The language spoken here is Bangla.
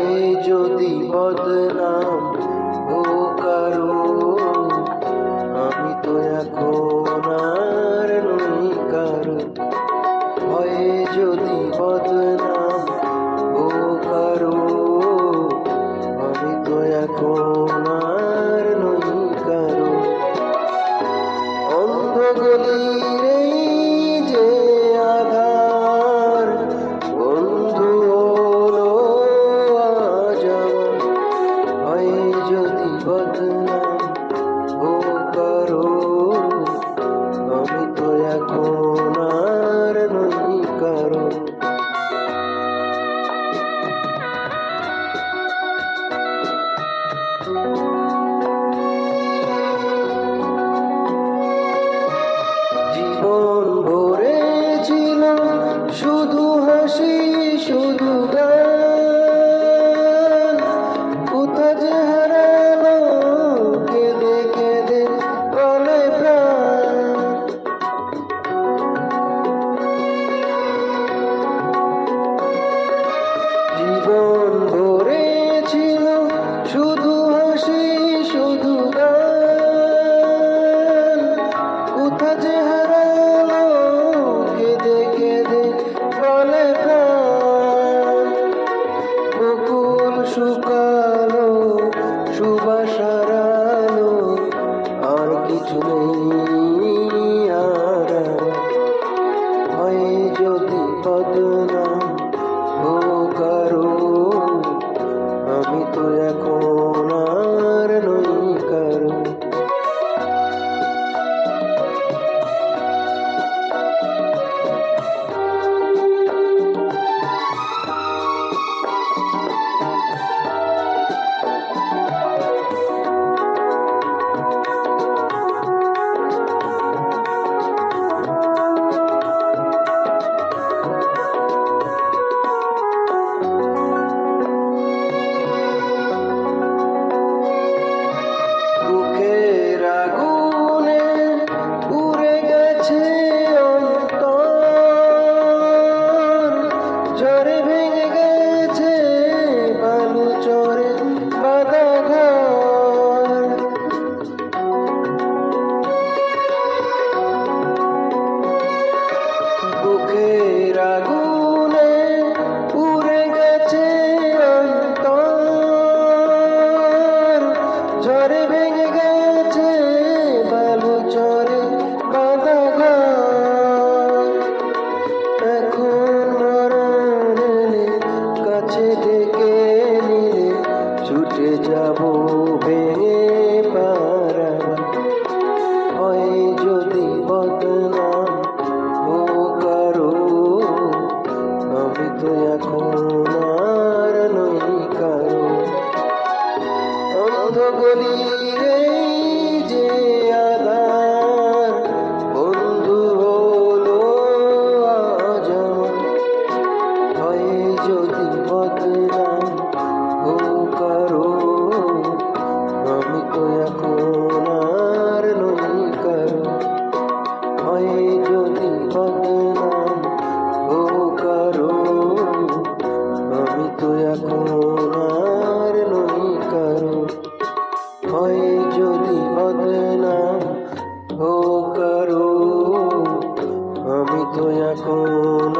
হয় যদি বদনাম ও কারো, আমি তো এখন আর নই কারো। হয় যদি বদনাম ও কারো, আমি তো এখন আর নই কারো। অন্ধ গলির এই যে আধার, বন্ধু হলো আজ আমার। হয় যদি বদনাম ও কারো, আমি তো এখন আর নই কারো। জীবন ভরেছিল শুধু হাসি শুধু গান, কোথা যে হারালো কেঁদে কেঁদে গলে প্রাণ। জীবন ভরেছিল শুধু হাসি শুধু গান, কোথা যে হারালো কেঁদে কেঁদে গলে প্রাণ। বকুল শুকালো সুবাস হারালো, আর কিছু নেই আর। হয় যদি বদনাম ও কারো, আমি তো এখন আর নই কারো। বুকের আগুনে পুড়ে গেছে অন্তর, ঝড়ে ভেঙে গেছে বালু চরে বাঁধা ঘর। বুকের আগুনে পুড়ে গেছে অন্তর, ঝড়ে ভেঙে গেছে বালু চরে বাঁধা ঘর। এখন মরণ এলে কাছে ডেকে নিলে ছুটে যাব ভেঙে পারা। হয় যদি বদনাম ও কারো, আমি তো এখন আর নই কারো। অন্ধ গলির এই যে আধার, বন্ধু হলো আজ আমার। হয় যদি বদনাম ও কারো, আমি তো এখন আর নই কারো। হয় যদি বদনাম ও কারো, আমি তো এখন আর নই কারো। হয় যদি বদনাম ও কারো, আমি তো এখন